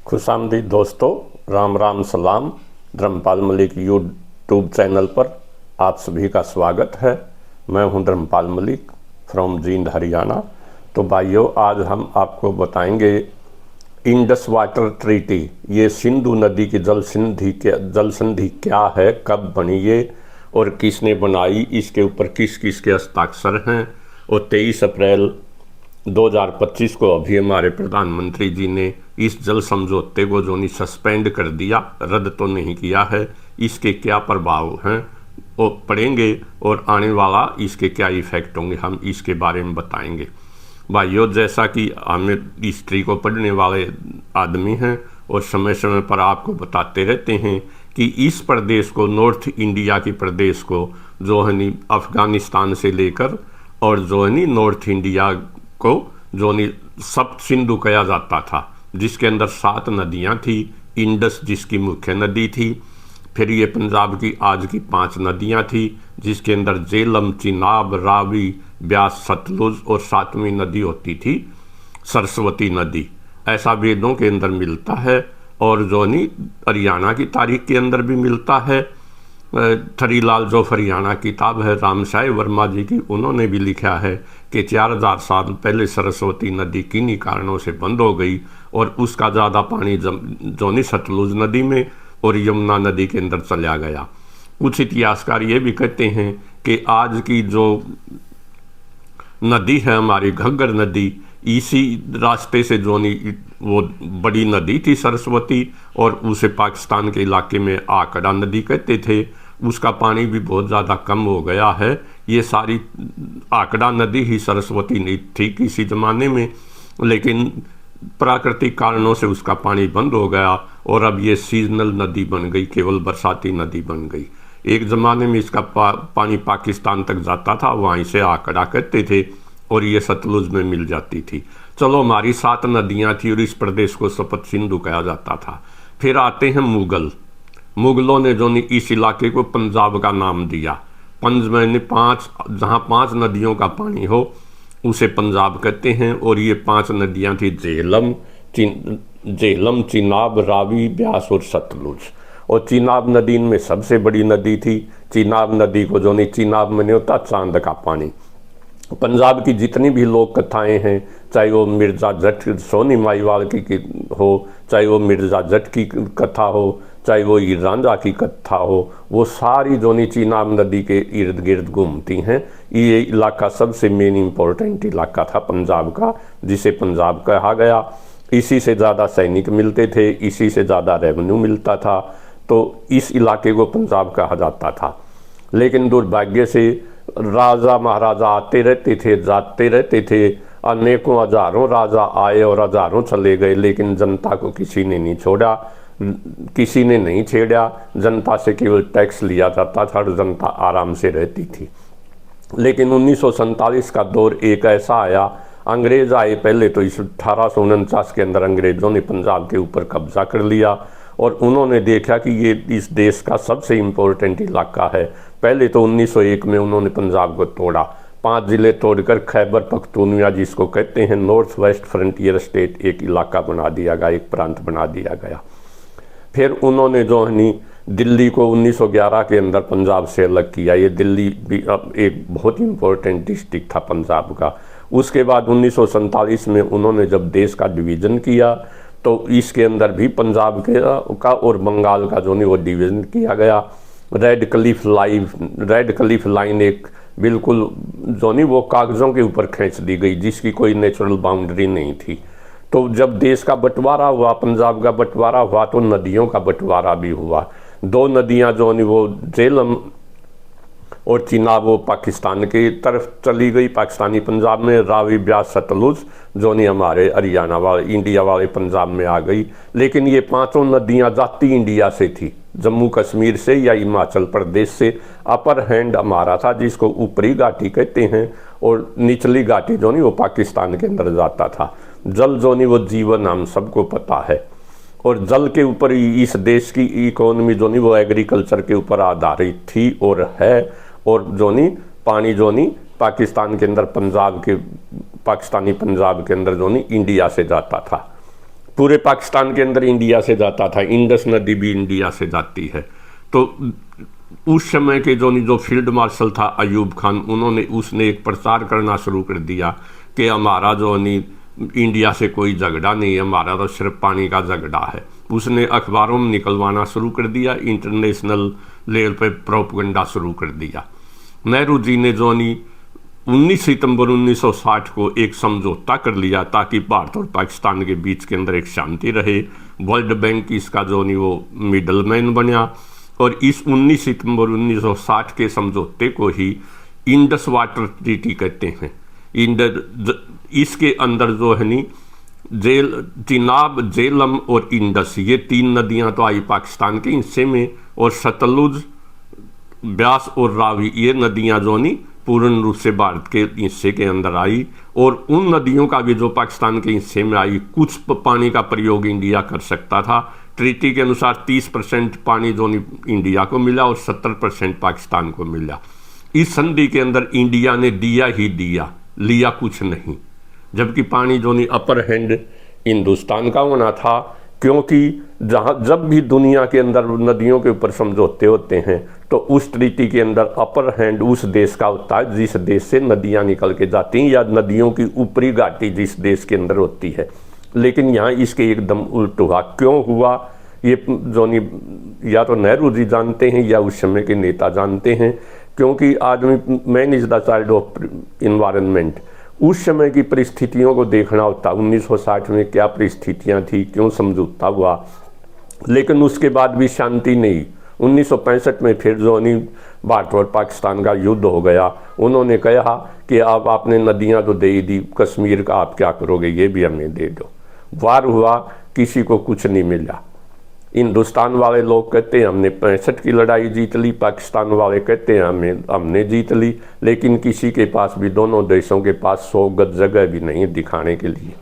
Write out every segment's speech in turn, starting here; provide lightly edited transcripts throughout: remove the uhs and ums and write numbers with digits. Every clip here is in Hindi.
खुशामदीद दोस्तों, राम राम सलाम। धर्मपाल मलिक यूट्यूब चैनल पर आप सभी का स्वागत है। मैं हूं धर्मपाल मलिक फ्रॉम जींद हरियाणा। तो भाइयों, आज हम आपको बताएंगे इंडस वाटर ट्रीटी, ये सिंधु नदी की जल संधि क्या है, कब बनी ये और किसने बनाई, इसके ऊपर किस किस के हस्ताक्षर हैं। और 23 अप्रैल 2025 को अभी हमारे प्रधानमंत्री जी ने इस जल समझौते को जो नहीं सस्पेंड कर दिया, रद्द तो नहीं किया है। इसके क्या प्रभाव हैं वो पढ़ेंगे और आने वाला इसके क्या इफेक्ट होंगे, हम इसके बारे में बताएंगे। भाइयों, जैसा कि हमें हिस्ट्री को पढ़ने वाले आदमी हैं और समय समय पर आपको बताते रहते हैं कि इस प्रदेश को, नॉर्थ इंडिया की प्रदेश को जो है नी अफगानिस्तान से लेकर और जो है नी नॉर्थ इंडिया को जो नी सप्त सिंधु कहा जाता था, जिसके अंदर 7 नदियां थी। इंडस जिसकी मुख्य नदी थी, फिर ये पंजाब की आज की 5 नदियां थी, जिसके अंदर झेलम, चिनाब, रावी, ब्यास, सतलुज और 7वीं नदी होती थी सरस्वती नदी। ऐसा वेदों के अंदर मिलता है और जो नी हरियाणा की तारीख के अंदर भी मिलता है। थरीलाल जो हरियाणा किताब है रामसाई वर्मा जी की, उन्होंने भी लिखा है कि 4000 साल पहले सरस्वती नदी किन्हीं कारणों से बंद हो गई और उसका ज़्यादा पानी जोनी सतलुज नदी में और यमुना नदी के अंदर चला गया। कुछ इतिहासकार ये भी कहते हैं कि आज की जो नदी है हमारी घग्गर नदी, इसी रास्ते से जोनी वो बड़ी नदी थी सरस्वती, और उसे पाकिस्तान के इलाके में आकड़ा नदी कहते थे। उसका पानी भी बहुत ज़्यादा कम हो गया है। ये सारी आकड़ा नदी ही सरस्वती नहीं थी किसी ज़माने में, लेकिन प्राकृतिक कारणों से उसका पानी बंद हो गया और अब ये सीजनल नदी बन गई, केवल बरसाती नदी बन गई। एक ज़माने में इसका पानी पाकिस्तान तक जाता था, वहीं से आकड़ा कहते थे और ये सतलुज में मिल जाती थी। चलो, हमारी 7 नदियां थी और इस प्रदेश को सप्त सिंधु कहा जाता था। फिर आते हैं मुगल। मुगलों ने जो इस इलाके को पंजाब का नाम दिया। पंज में 5, जहाँ 5 नदियों का पानी हो उसे पंजाब कहते हैं। और ये 5 नदियां थी झेलम, चिनाब, रावी, ब्यास और सतलुज। और चिनाब नदी इनमें सबसे बड़ी नदी थी। चिनाब नदी को जो नहीं, चिनाब में नहीं होता चांद का पानी। पंजाब की जितनी भी लोक कथाएं हैं, चाहे वो मिर्ज़ा जट सोनी माईवाल की हो, चाहे वो मिर्ज़ा जट की कथा हो, चाहे वो हीर रांझा की कथा हो, वो सारी जो नी चिनाब नदी के इर्द गिर्द घूमती हैं। ये इलाका सबसे मेन इम्पोर्टेंट इलाका था पंजाब का, जिसे पंजाब कहा गया। इसी से ज़्यादा सैनिक मिलते थे, इसी से ज़्यादा रेवेन्यू मिलता था, तो इस इलाके को पंजाब कहा जाता था। लेकिन दुर्भाग्य से राजा महाराजा आते रहते थे, जाते रहते थे। अनेकों हजारों राजा आए और हजारों चले गए, लेकिन जनता को किसी ने नहीं छोड़ा, किसी ने नहीं छेड़ा। जनता से केवल टैक्स लिया जाता था और जनता आराम से रहती थी। लेकिन 1947 का दौर एक ऐसा आया, अंग्रेज आए पहले तो इस 1849 के अंदर अंग्रेजों ने पंजाब के ऊपर कब्जा कर लिया और उन्होंने देखा कि ये इस देश का सबसे इम्पोर्टेंट इलाका है। पहले तो 1901 में उन्होंने पंजाब को तोड़ा, 5 जिले तोड़कर खैबर पख्तूनख्वा, जिसको कहते हैं नॉर्थ वेस्ट फ्रंटियर स्टेट, एक इलाका बना दिया गया, एक प्रांत बना दिया गया। फिर उन्होंने जो है दिल्ली को 1911 के अंदर पंजाब से अलग किया। ये दिल्ली भी अब एक बहुत ही इम्पोर्टेंट डिस्ट्रिक्ट था पंजाब का। उसके बाद 1947 में उन्होंने जब देश का डिवीज़न किया तो इसके अंदर भी पंजाब का और बंगाल का जो नहीं वो डिवीज़न किया गया। रेड क्लिफ लाइन एक बिल्कुल जो नहीं वो कागज़ों के ऊपर खींच दी गई, जिसकी कोई नेचुरल बाउंड्री नहीं थी। तो जब देश का बंटवारा हुआ, पंजाब का बंटवारा हुआ, तो नदियों का बंटवारा भी हुआ। 2 नदियां जो नहीं वो झेलम और चिनाब वो पाकिस्तान की तरफ चली गई, पाकिस्तानी पंजाब में। रावी, ब्यास, सतलुज जो नहीं हमारे हरियाणा वाले, इंडिया वाले पंजाब में आ गई। लेकिन ये 5 नदियां जाती इंडिया से थी, जम्मू कश्मीर से या हिमाचल प्रदेश से। अपर हैंड हमारा था, जिसको ऊपरी घाटी कहते हैं, और निचली घाटी जो नहीं वो पाकिस्तान के अंदर जाता था। जल जो नहीं वो जीवन, हम सबको पता है, और जल के ऊपर इस देश की इकोनॉमी जो नहीं वो एग्रीकल्चर के ऊपर आधारित थी और है। और जो नहीं पानी जो नहीं पाकिस्तान के अंदर पाकिस्तानी पंजाब के अंदर जो नहीं इंडिया से जाता था। पूरे पाकिस्तान के अंदर इंडिया से जाता था, इंडस नदी भी इंडिया से जाती है। तो उस समय के जो फील्ड मार्शल था अयूब खान, उसने एक प्रचार करना शुरू कर दिया कि हमारा इंडिया से कोई झगड़ा नहीं है, हमारा तो सिर्फ पानी का झगड़ा है। उसने अखबारों में निकलवाना शुरू कर दिया, इंटरनेशनल लेवल पे प्रोपगंडा शुरू कर दिया। नेहरू जी ने 19 सितंबर 1960 को एक समझौता कर लिया ताकि भारत और पाकिस्तान के बीच के अंदर एक शांति रहे। वर्ल्ड बैंक इसका वो मिडल मैन बना और इस 19 सितंबर 1960 के समझौते को ही इंडस वाटर ट्रीटी कहते हैं। इसके अंदर चिनाब, झेलम और इंडस, ये 3 नदियां तो आई पाकिस्तान के हिस्से में, और सतलुज, ब्यास और रावी ये नदियां पूर्ण रूप से भारत के हिस्से के अंदर आई। और उन नदियों का भी जो पाकिस्तान के हिस्से में आई, कुछ पानी का प्रयोग इंडिया कर सकता था। ट्रीटी के अनुसार 30% पानी इंडिया को मिला और 70% पाकिस्तान को मिला। इस संधि के अंदर इंडिया ने दिया ही दिया, लिया कुछ नहीं, जबकि पानी अपर हैंड हिंदुस्तान का होना था, क्योंकि जब भी दुनिया के अंदर नदियों के ऊपर समझौते होते हैं तो उस ट्रीटी के अंदर अपर हैंड उस देश का होता है जिस देश से नदियां निकल के जाती हैं, या नदियों की ऊपरी घाटी जिस देश के अंदर होती है। लेकिन यहाँ इसके एकदम उल्ट हुआ। क्यों हुआ ये या तो नेहरू जी जानते हैं या उस समय के नेता जानते हैं, क्योंकि आदमी man is the child of environment. उस समय की परिस्थितियों को देखना होता, 1960 में क्या परिस्थितियां थी, क्यों समझौता हुआ। लेकिन उसके बाद भी शांति नहीं। 1965 में फिर भारत और पाकिस्तान का युद्ध हो गया। उन्होंने कहा कि अब आपने नदियां तो दे ही दी, कश्मीर का आप क्या करोगे, ये भी हमें दे दो। वार हुआ, किसी को कुछ नहीं मिला। हिंदुस्तान वाले लोग कहते हैं हमने 65 की लड़ाई जीत ली, पाकिस्तान वाले कहते हैं हमने जीत ली, लेकिन किसी के पास भी, दोनों देशों के पास 100 गज जगह भी नहीं दिखाने के लिए।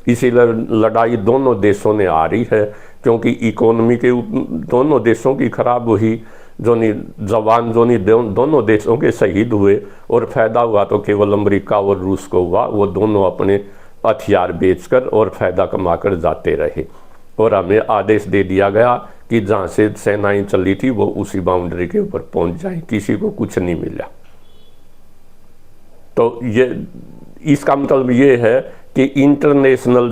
इसी लड़ाई दोनों देशों ने हारी है, क्योंकि इकोनॉमी के दोनों देशों की खराब हुई, जवान दोनों देशों के शहीद हुए, और फायदा हुआ तो केवल अमेरिका और रूस को हुआ। वो दोनों अपने हथियार बेचकर और फायदा कमाकर जाते रहे, और हमें आदेश दे दिया गया कि जहाँ से सेनाएं चली थी वो उसी बाउंड्री के ऊपर पहुंच जाए, किसी को कुछ नहीं मिला। तो ये इसका मतलब ये है कि इंटरनेशनल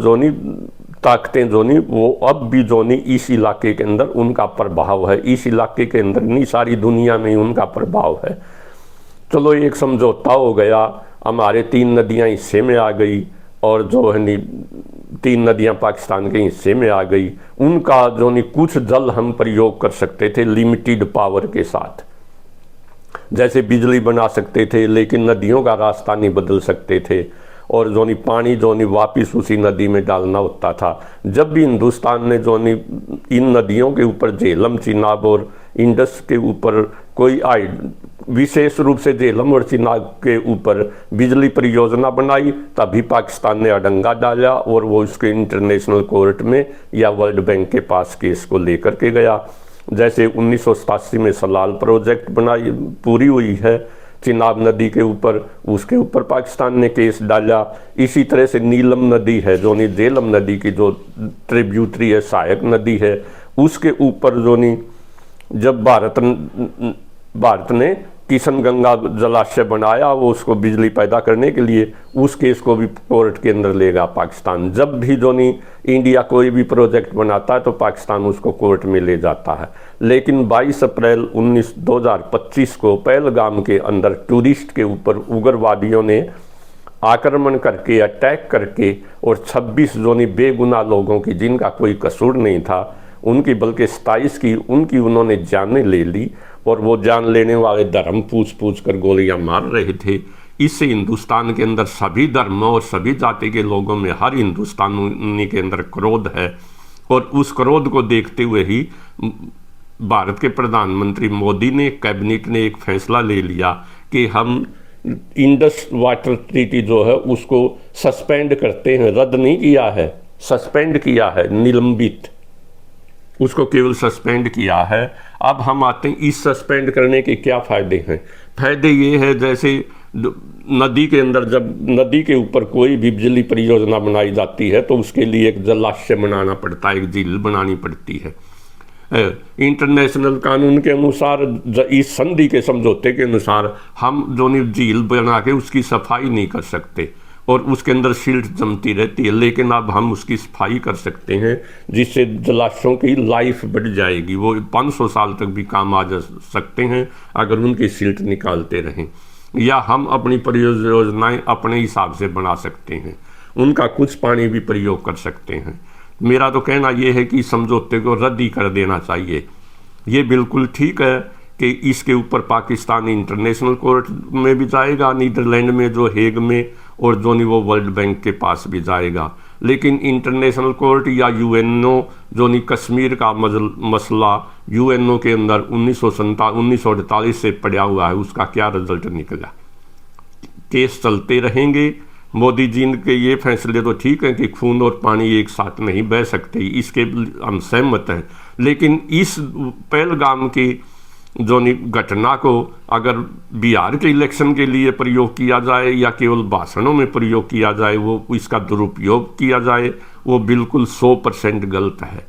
ताकतें वो अब भी इस इलाके के अंदर उनका प्रभाव है, इस इलाके के अंदर नहीं, सारी दुनिया में उनका प्रभाव है। चलो एक समझौता हो गया, हमारे 3 नदियां हिस्से में आ गई, और 3 नदियां पाकिस्तान के हिस्से में आ गई। उनका कुछ जल हम प्रयोग कर सकते थे लिमिटेड पावर के साथ, जैसे बिजली बना सकते थे, लेकिन नदियों का रास्ता नहीं बदल सकते थे, और पानी वापिस उसी नदी में डालना होता था। जब भी हिंदुस्तान ने इन नदियों के ऊपर, झेलम, चिनाब और इंडस के ऊपर कोई विशेष रूप से झेलम और चिनाब के ऊपर बिजली परियोजना बनाई, तभी पाकिस्तान ने अडंगा डाला और वो उसके इंटरनेशनल कोर्ट में या वर्ल्ड बैंक के पास केस को लेकर के गया। जैसे 1987 में सलाल प्रोजेक्ट पूरी हुई है चिनाब नदी के ऊपर, उसके ऊपर पाकिस्तान ने केस डाला। इसी तरह से नीलम नदी है, झेलम नदी की जो ट्रिब्यूटरी है, सहायक नदी है, उसके ऊपर जब भारत ने किशन गंगा जलाशय बनाया, वो उसको बिजली पैदा करने के लिए, उस केस को भी कोर्ट के अंदर लेगा पाकिस्तान। जब भी इंडिया कोई भी प्रोजेक्ट बनाता है तो पाकिस्तान उसको कोर्ट में ले जाता है। लेकिन 22 अप्रैल 2025 को पहलगाम के अंदर टूरिस्ट के ऊपर उग्रवादियों ने आक्रमण करके, अटैक करके, और 26 बेगुनाह लोगों की, जिनका कोई कसूर नहीं था, उनकी बल्कि 27 की उन्होंने जानें ले ली, और वो जान लेने वाले धर्म पूछ कर गोलियां मार रहे थे। इससे हिंदुस्तान के अंदर सभी धर्मों और सभी जाति के लोगों में, हर हिंदुस्तानी के अंदर क्रोध है, और उस क्रोध को देखते हुए ही भारत के प्रधानमंत्री मोदी ने, कैबिनेट ने एक फैसला ले लिया कि हम इंडस वाटर ट्रीटी है उसको सस्पेंड करते हैं। रद्द नहीं किया है, सस्पेंड किया है, निलंबित, उसको केवल सस्पेंड किया है। अब हम आते हैं इस सस्पेंड करने के क्या फ़ायदे हैं। फ़ायदे ये है, जैसे नदी के अंदर जब नदी के ऊपर कोई भी बिजली परियोजना बनाई जाती है तो उसके लिए एक जलाशय बनाना पड़ता है, एक झील बनानी पड़ती है। इंटरनेशनल कानून के अनुसार, इस संधि के समझौते के अनुसार, हम जो झील बना के उसकी सफाई नहीं कर सकते और उसके अंदर सिल्ट जमती रहती है, लेकिन अब हम उसकी सफाई कर सकते हैं जिससे जलाशयों की लाइफ बढ़ जाएगी। वो 500 साल तक भी काम आ जा सकते हैं अगर उनकी सिल्ट निकालते रहें, या हम अपनी परियोजनाएं अपने हिसाब से बना सकते हैं, उनका कुछ पानी भी प्रयोग कर सकते हैं। मेरा तो कहना यह है कि समझौते को रद्द ही कर देना चाहिए। ये बिल्कुल ठीक है कि इसके ऊपर पाकिस्तान इंटरनेशनल कोर्ट में भी जाएगा, नीदरलैंड में जो हेग में, और जो नहीं वो वर्ल्ड बैंक के पास भी जाएगा। लेकिन इंटरनेशनल कोर्ट या यूएनओ जो नहीं कश्मीर का मसला यूएनओ के अंदर 1948 से पड़ा हुआ है, उसका क्या रिजल्ट निकला? केस चलते रहेंगे। मोदी जी के ये फैसले तो ठीक है कि खून और पानी एक साथ नहीं बह सकते, इसके हम सहमत हैं, लेकिन इस पहलगाम की जो घटना को अगर बिहार के इलेक्शन के लिए प्रयोग किया जाए या केवल भाषणों में प्रयोग किया जाए, वो इसका दुरुपयोग किया जाए, वो बिल्कुल 100% गलत है।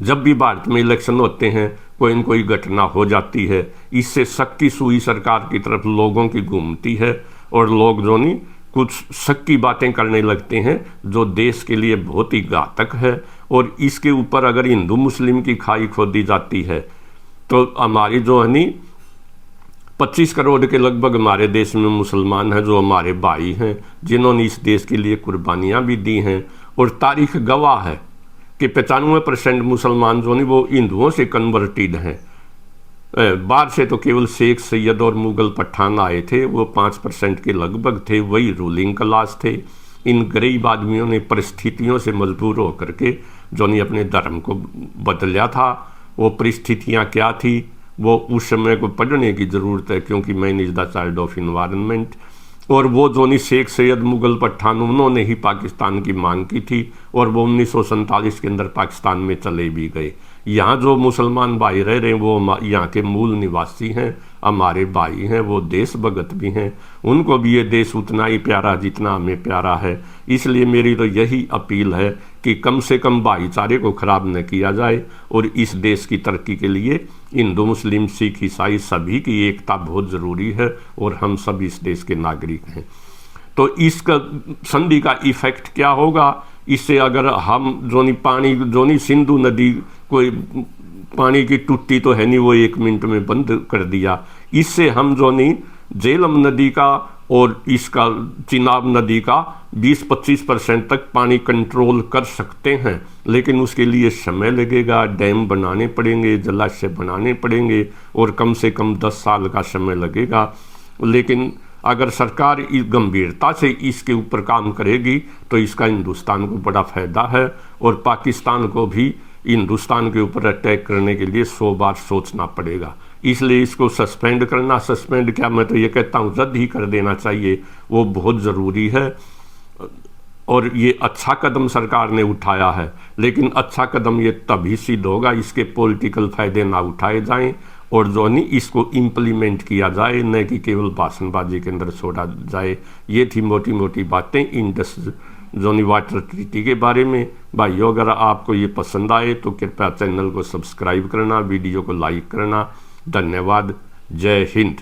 जब भी भारत में इलेक्शन होते हैं कोई न कोई घटना हो जाती है, इससे शक की सुई सरकार की तरफ लोगों की घूमती है और लोग जो नहीं कुछ शक की बातें करने लगते हैं जो देश के लिए बहुत ही घातक है। और इसके ऊपर अगर हिंदू मुस्लिम की खाई खोदी जाती है तो हमारी जो है नी 25 करोड़ के लगभग हमारे देश में मुसलमान हैं जो हमारे भाई हैं, जिन्होंने इस देश के लिए कुर्बानियाँ भी दी हैं। और तारीख गवाह है कि 95% मुसलमान जो नहीं वो हिंदुओं से कन्वर्टेड हैं। बाहर से तो केवल शेख सैयद और मुगल पठान आए थे, वो 5% के लगभग थे, वही रूलिंग क्लास थे। इन गरीब आदमियों ने परिस्थितियों से मजबूर होकर के जो नहीं अपने धर्म को बदला था। वो परिस्थितियाँ क्या थी वो उस समय को पढ़ने की ज़रूरत है, क्योंकि man is the child of environment. और वो जो नहीं शेख सैयद मुगल पठान, उन्होंने ही पाकिस्तान की मांग की थी और वो 1947 के अंदर पाकिस्तान में चले भी गए। यहाँ जो मुसलमान भाई रह रहे हैं वो यहाँ के मूल निवासी हैं, हमारे भाई हैं, वो देश भगत भी हैं, उनको भी ये देश उतना ही प्यारा जितना हमें प्यारा है। इसलिए मेरी तो यही अपील है कि कम से कम भाईचारे को ख़राब न किया जाए और इस देश की तरक्की के लिए हिंदू मुस्लिम सिख ईसाई सभी की एकता बहुत ज़रूरी है और हम सब इस देश के नागरिक हैं। तो इसका संधि का इफ़ेक्ट क्या होगा? इससे अगर हम जो नहीं पानी जो नहीं सिंधु नदी कोई पानी की टूटी तो है नहीं, वो 1 मिनट में बंद कर दिया। इससे हम जो नहीं झेलम नदी का और इसका चिनाब नदी का 20-25% तक पानी कंट्रोल कर सकते हैं, लेकिन उसके लिए समय लगेगा, डैम बनाने पड़ेंगे, जलाशय बनाने पड़ेंगे और कम से कम 10 साल का समय लगेगा। लेकिन अगर सरकार इस गंभीरता से इसके ऊपर काम करेगी तो इसका हिंदुस्तान को बड़ा फ़ायदा है और पाकिस्तान को भी हिंदुस्तान के ऊपर अटैक करने के लिए 100 बार सोचना पड़ेगा। इसलिए इसको सस्पेंड करना, सस्पेंड क्या, मैं तो ये कहता हूँ रद्द ही कर देना चाहिए, वो बहुत ज़रूरी है। और ये अच्छा कदम सरकार ने उठाया है, लेकिन अच्छा कदम ये तभी सिद्ध होगा इसके पॉलिटिकल फ़ायदे ना उठाए जाएं और जो नहीं इसको इम्प्लीमेंट किया जाए, न कि केवल भाषणबाजी के अंदर छोड़ा जाए। ये थी मोटी मोटी बातें इंडस जोनी वाटर ट्रीटी के बारे में। भाइयों, अगर आपको ये पसंद आए तो कृपया चैनल को सब्सक्राइब करना, वीडियो को लाइक करना। धन्यवाद। जय हिंद।